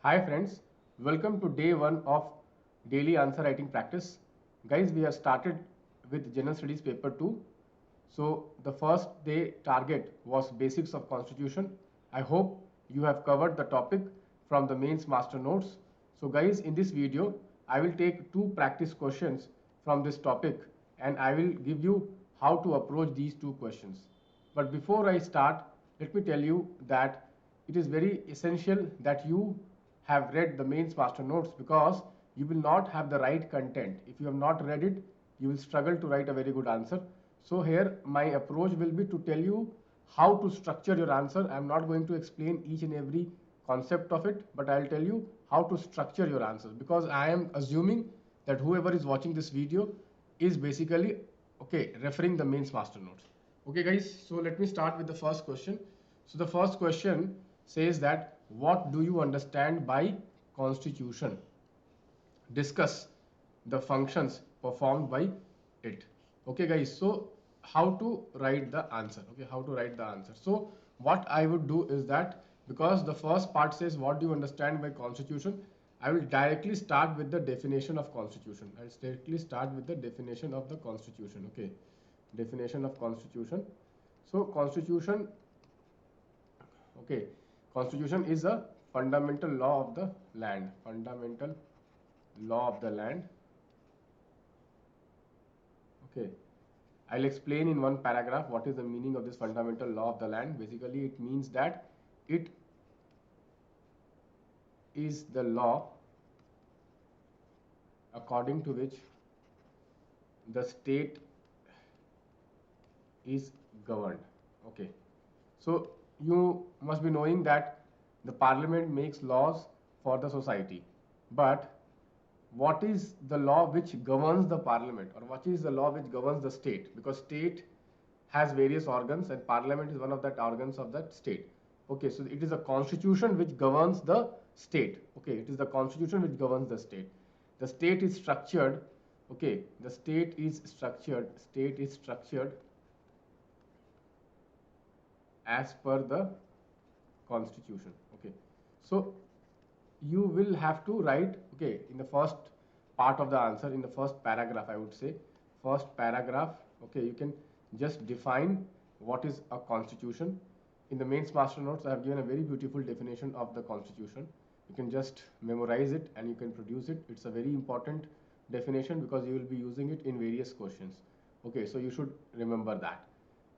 Hi friends, welcome to day 1 of daily answer writing practice. Guys, we have started with General Studies paper 2. So the first day target was basics of constitution. I hope you have covered the topic from the mains master notes. So guys, in this video, I will take two practice questions from this topic and I will give you how to approach these two questions. But before I start, let me tell you that it is very essential that you have read the mains master notes, because you will not have the right content. If you have not read it, you will struggle to write a very good answer. So here my approach will be to tell you how to structure your answer. I am not going to explain each and every concept of it, but I will tell you how to structure your answers, because I am assuming that whoever is watching this video is basically referring the mains master notes. Okay guys, so let me start with the first question. So the first question says that what do you understand by constitution? Discuss the functions performed by it. Okay guys, so how to write the answer? Okay, how to write the answer? So what I would do is that, because the first part says what do you understand by constitution, I will directly start with the definition of constitution. I'll directly start with the definition of the constitution. Okay, definition of constitution. So constitution, okay, constitution is a fundamental law of the land. Fundamental law of the land. Okay, I'll explain in one paragraph what is the meaning of this fundamental law of the land. Basically, it means that it is the law according to which the state is governed. Okay, so you must be knowing that the parliament makes laws for the society, but what is the law which governs the parliament, or what is the law which governs the state? Because state has various organs and parliament is one of that organs of that state. Okay, so it is a constitution which governs the state. Okay, it is the constitution which governs the state. The state is structured, okay, the state is structured as per the constitution. Okay, so you will have to write, okay, in the first part of the answer, in the first paragraph, I would say first paragraph, okay, you can just define what is a constitution. In the mains master notes, I have given a very beautiful definition of the constitution. You can just memorize it and you can produce it. It's a very important definition because you will be using it in various questions. Okay, so you should remember that.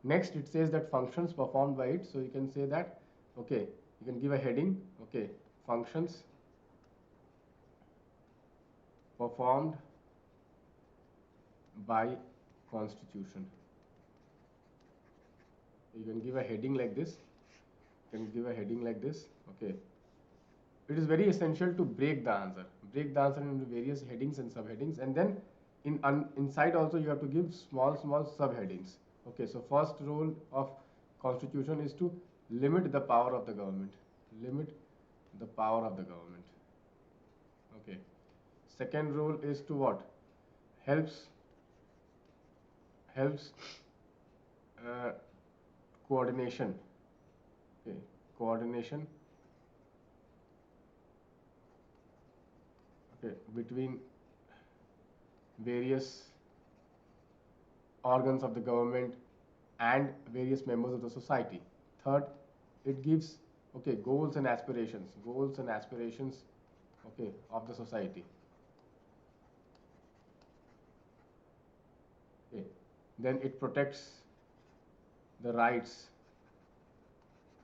Next, it says that functions performed by it. So you can say that, okay, you can give a heading, okay, functions performed by constitution. You can give a heading like this. You can give a heading like this. Okay, it is very essential to break the answer. Break the answer into various headings and subheadings, and then inside also you have to give small subheadings. Okay, so first rule of constitution is to limit the power of the government. Limit the power of the government. Okay. Second rule is to what? Helps coordination. Okay, coordination, okay, between various organs of the government and various members of the society. Third, it gives, okay, goals and aspirations, okay, of the society. Okay, then it protects the rights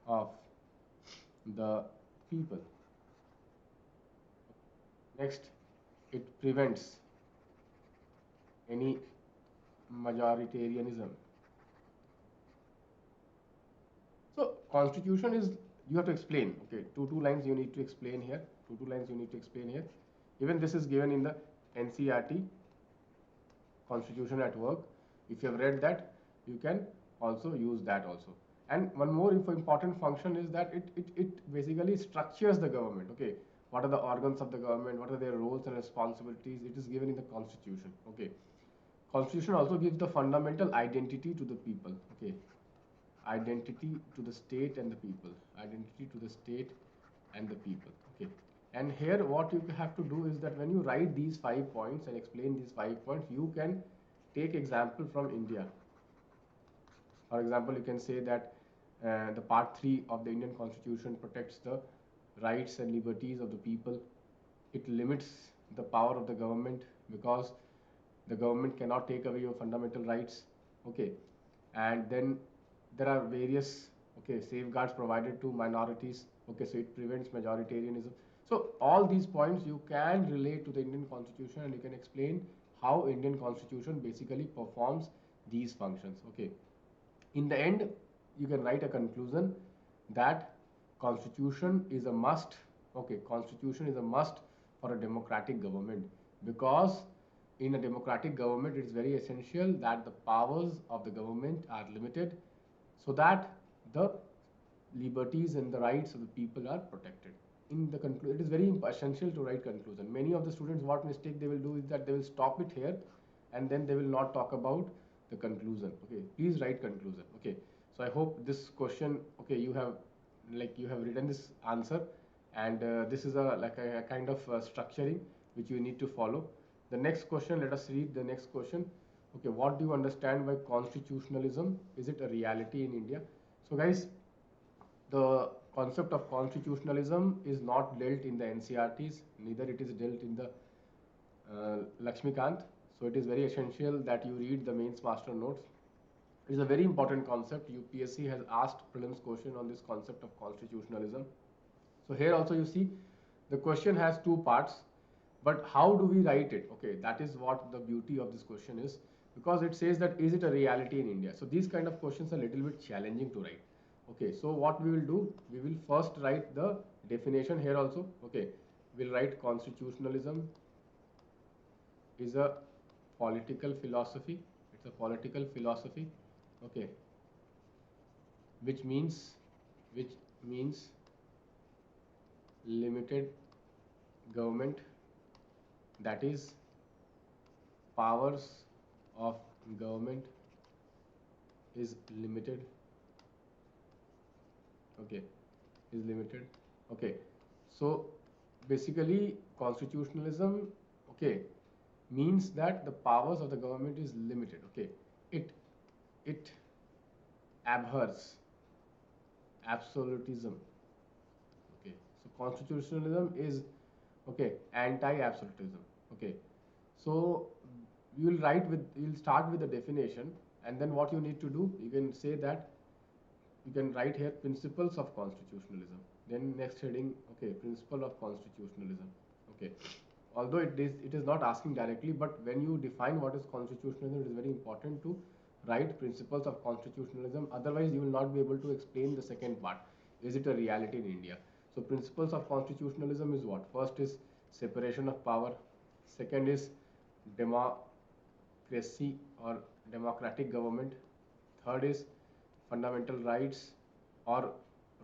of the people. Next, it prevents any majoritarianism. So constitution is, you have to explain, okay, two lines you need to explain here, two lines you need to explain here. Even this is given in the NCERT, Constitution at Work. If you have read that, you can also use that also. And one more important function is that it basically structures the government. Okay, what are the organs of the government, what are their roles and responsibilities, it is given in the constitution. Okay, constitution also gives the fundamental identity to the people. Okay, identity to the state and the people, identity to the state and the people. Okay, And here what you have to do is that when you write these 5 points and explain these 5 points, you can take example from India. For example, you can say that the part 3 of the Indian Constitution protects the rights and liberties of the people. It limits the power of the government because the government cannot take away your fundamental rights. Okay, and then there are various safeguards provided to minorities. Okay, so it prevents majoritarianism. So all these points you can relate to the Indian Constitution, and you can explain how Indian Constitution basically performs these functions. Okay, in the end you can write a conclusion that constitution is a must. Okay, constitution is a must for a democratic government, because in a democratic government it is very essential that the powers of the government are limited so that the liberties and the rights of the people are protected. In the it is very essential to write conclusion. Many of the students, what mistake they will do is that they will stop it here and then they will not talk about the conclusion. Okay, please write conclusion. Okay, so I hope this question, okay, you have written this answer, and this is a kind of structuring which you need to follow. The next question, let us read the next question. Okay, what do you understand by constitutionalism? Is it a reality in India? So guys, the concept of constitutionalism is not dealt in the NCRTs, neither it is dealt in the Lakshmikant. So it is very essential that you read the mains master notes. It is a very important concept. UPSC has asked prelims question on this concept of constitutionalism. So here also you see the question has two parts, but how do we write it? Okay, that is what the beauty of this question is, because it says that is it a reality in India? So these kind of questions are a little bit challenging to write. Okay, so what we will do, we will first write the definition here also. Okay, we'll write constitutionalism is a political philosophy. It's a political philosophy. Okay, which means limited government, that is powers of government is limited. Okay, is limited. Okay, so basically constitutionalism, okay, means that the powers of the government is limited. Okay, it abhors absolutism. Okay, so constitutionalism is anti-absolutism. Okay, so you'll start with the definition, and then what you need to do, you can say that you can write here principles of constitutionalism. Then next heading, okay, principle of constitutionalism. Okay, although it is not asking directly, but when you define what is constitutionalism, it is very important to write principles of constitutionalism. Otherwise, you will not be able to explain the second part. Is it a reality in India? So principles of constitutionalism is what? First is separation of power. Second is democracy or democratic government. Third is fundamental rights or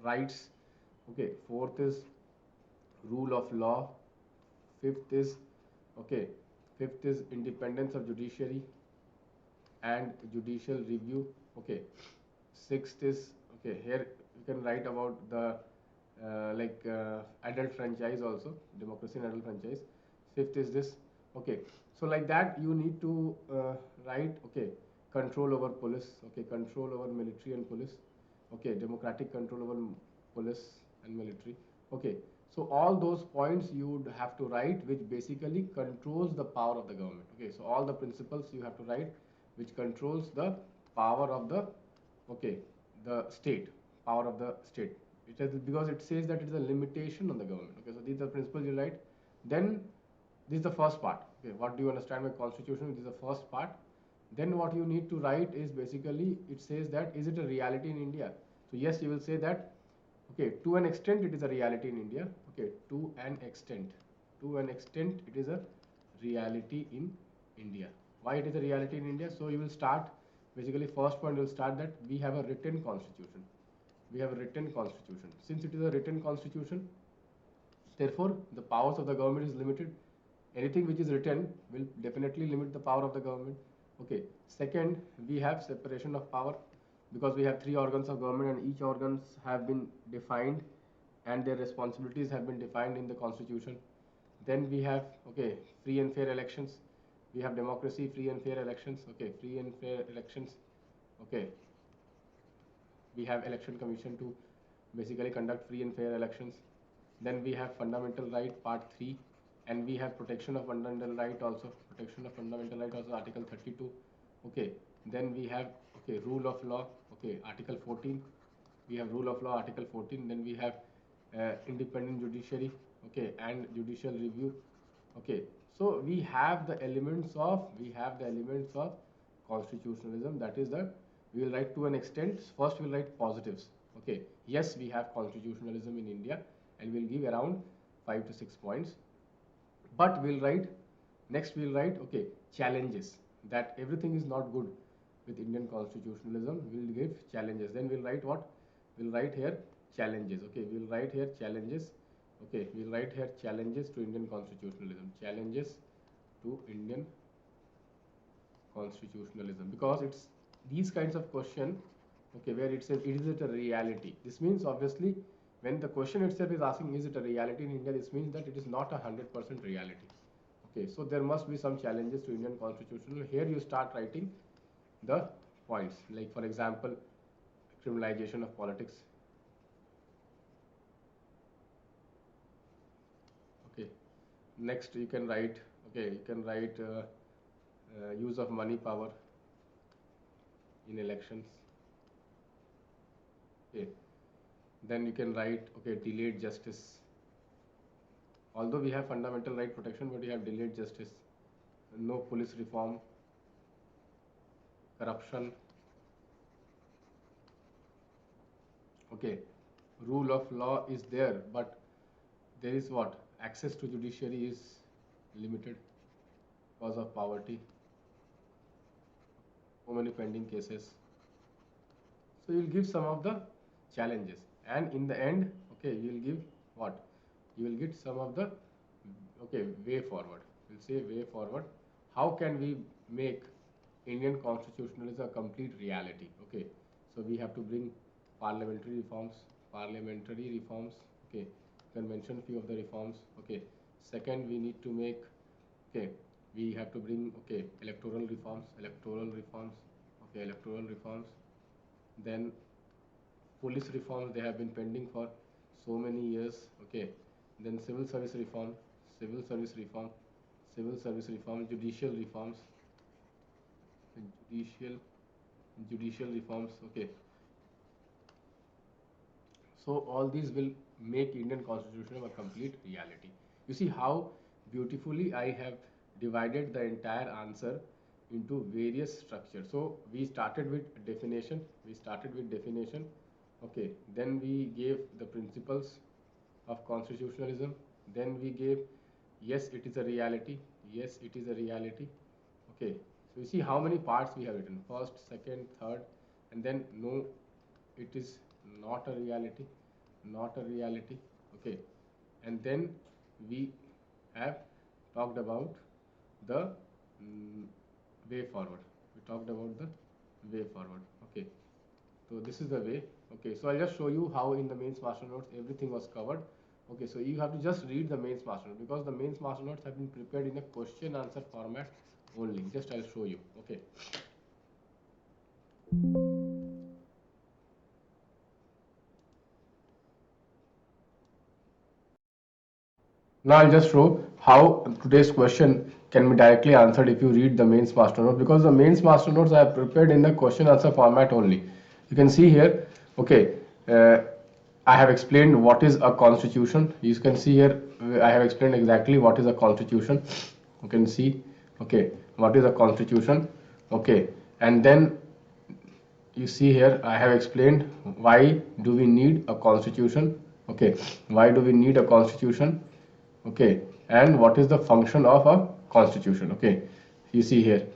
rights. Okay, fourth is rule of law. Fifth is independence of judiciary and judicial review. Okay, sixth is, okay, here you can write about the adult franchise also, democracy and adult franchise. Fifth is this. Okay, so like that you need to write, okay, control over police, okay, control over military and police, okay, democratic control over police and military. Okay, so all those points you would have to write, which basically controls the power of the government. Okay, so all the principles you have to write which controls the power of the, okay, the state, power of the state. It is because it says that it is a limitation on the government. Okay, so these are principles you write. Then this is the first part. Okay, what do you understand by constitution? This is the first part. Then what you need to write is basically, it says that is it a reality in India? So yes, you will say that, okay, to an extent it is a reality in India. Okay, to an extent it is a reality in India. Why it is a reality in India? So you will start, basically first point you will start that we have a written constitution. We have a written constitution. Since it is a written constitution, therefore the powers of the government is limited. Anything which is written will definitely limit the power of the government. Okay, second, we have separation of power, because we have 3 organs of government and each organs have been defined and their responsibilities have been defined in the constitution. Then we have, okay, free and fair elections. We have democracy, free and fair elections. Okay, free and fair elections. Okay, we have election commission to basically conduct free and fair elections. Then we have fundamental right part 3, and we have protection of fundamental right also, protection of fundamental right also, article 32. Okay, then we have, okay, rule of law, okay, article 14. We have rule of law, article 14. Then we have independent judiciary, okay, and judicial review. Okay, so we have the elements of constitutionalism. That is the, we will write to an extent. First we will write positives. Okay, yes, we have constitutionalism in India, and we'll give around 5 to 6 points. But we'll write, next we'll write, okay, challenges, that everything is not good with Indian constitutionalism. We'll give challenges. Then we'll write what? We'll write here challenges. Okay, we'll write here challenges. Okay, we'll write here challenges to Indian constitutionalism. Challenges to Indian constitutionalism, because it's these kinds of question, okay, where it says, is it a reality? This means obviously when the question itself is asking, is it a reality in India, this means that it is not a 100% reality. Okay, so there must be some challenges to Indian constitution. Here you start writing the points, like for example, criminalization of politics. Okay, next you can write, okay, you can write use of money power in elections. Okay, then you can write, okay, delayed justice. Although we have fundamental right protection, but we have delayed justice. No police reform, corruption. Okay, rule of law is there, but there is what? Access to judiciary is limited because of poverty. So many pending cases. So you will give some of the challenges, and in the end, okay, you will give what? You will get some of the, okay, way forward. We'll say way forward. How can we make Indian constitutionalism a complete reality? Okay, so we have to bring parliamentary reforms. Okay, you can mention few of the reforms. Okay, second, we need to make, okay, we have to bring, okay, electoral reforms. Okay, electoral reforms. Then police reforms, they have been pending for so many years. Okay, then civil service reform, judicial reforms, judicial reforms. Okay, so all these will make Indian constitution a complete reality. You see how beautifully I have divided the entire answer into various structures. So we started with definition. Okay, then we gave the principles of constitutionalism. Then we gave, yes, it is a reality. Okay, so you see how many parts we have written: first, second, third, and then no, it is not a reality. Okay, and then we have talked about the way forward. Okay, so this is the way. Okay, so I'll just show you how in the mains master notes everything was covered. Okay, so you have to just read the mains master note, because the mains master notes have been prepared in a question answer format only. Just I'll show you. Okay, now I'll just show how today's question can be directly answered if you read the mains master note, because the mains master notes I have prepared in the question answer format only. You can see here, okay, I have explained what is a constitution. You can see here, I have explained exactly what is a constitution. You can see, okay, what is a constitution. Okay, and then you see here I have explained why do we need a constitution. Okay, why do we need a constitution? Okay, and what is the function of a constitution? Okay, you see here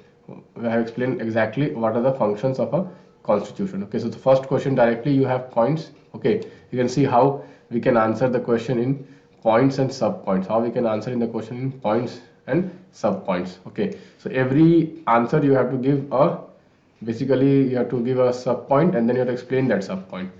I have explained exactly what are the functions of a constitution. Okay, so the first question directly you have points. Okay, you can see how we can answer the question in points and sub points. Okay, so every answer you have to give a, basically you have to give a sub point, and then you have to explain that sub point.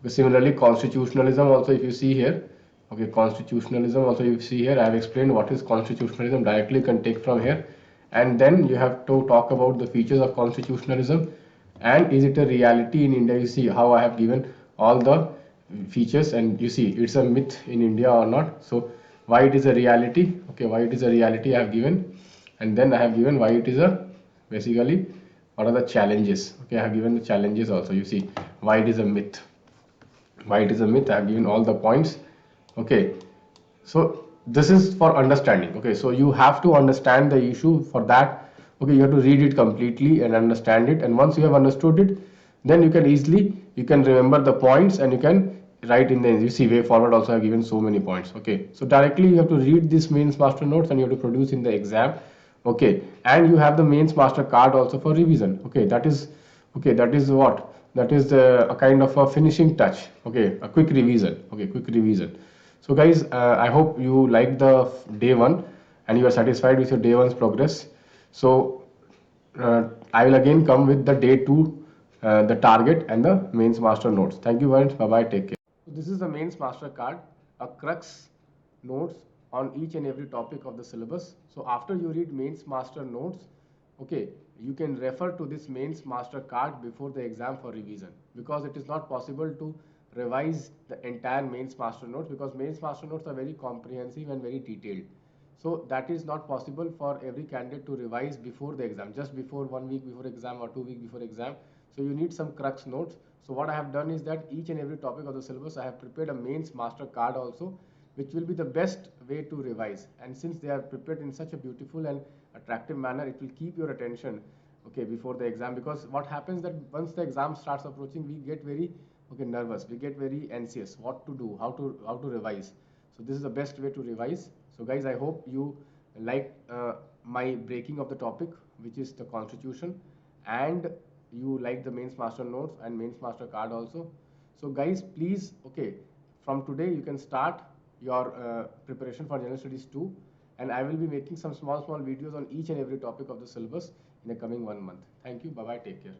Similarly, constitutionalism also, if you see here, okay, constitutionalism also you see here, I have explained what is constitutionalism directly. You can take from here, and then you have to talk about the features of constitutionalism and is it a reality in India. You see how I have given all the features, and you see it's a myth in India or not. So why it is a reality, okay, why it is a reality I have given, and then I have given why it is a basically what are the challenges. Okay, I have given the challenges also. You see why it is a myth, why it is a myth. I have given all the points. Okay, so this is for understanding. Okay, so you have to understand the issue. For that, okay, you have to read it completely and understand it, and once you have understood it, then you can easily you can remember the points and you can write in the, you see way forward also I have given so many points. Okay, so directly you have to read this mains master notes and you have to produce in the exam. Okay, and you have the mains master card also for revision. Okay, that is, okay, that is what, that is a kind of a finishing touch. Okay, a quick revision. Okay, quick revision. So guys, I hope you like the day one and you are satisfied with your day one's progress. So I will again come with the day two, the target and the mains master notes. Thank you very much. Bye bye. Take care. So this is the mains master card, a crux notes on each and every topic of the syllabus. So after you read mains master notes, okay, you can refer to this mains master card before the exam for revision, because it is not possible to revise the entire mains master notes, because mains master notes are very comprehensive and very detailed. So that is not possible for every candidate to revise before the exam, just before 1 week before exam or 2 weeks before exam. So you need some crux notes. So what I have done is that each and every topic of the syllabus I have prepared a mains master card also, which will be the best way to revise. And since they are prepared in such a beautiful and attractive manner, it will keep your attention, okay, before the exam. Because what happens that once the exam starts approaching, we get very, okay, nervous, we get very anxious, what to do, how to revise. So this is the best way to revise. So guys, I hope you like my breaking of the topic, which is the constitution, and you like the mains master notes and mains master card also. So guys, please, okay, from today you can start your preparation for general studies 2, and I will be making some small videos on each and every topic of the syllabus in the coming 1 month. Thank you. Bye bye. Take care.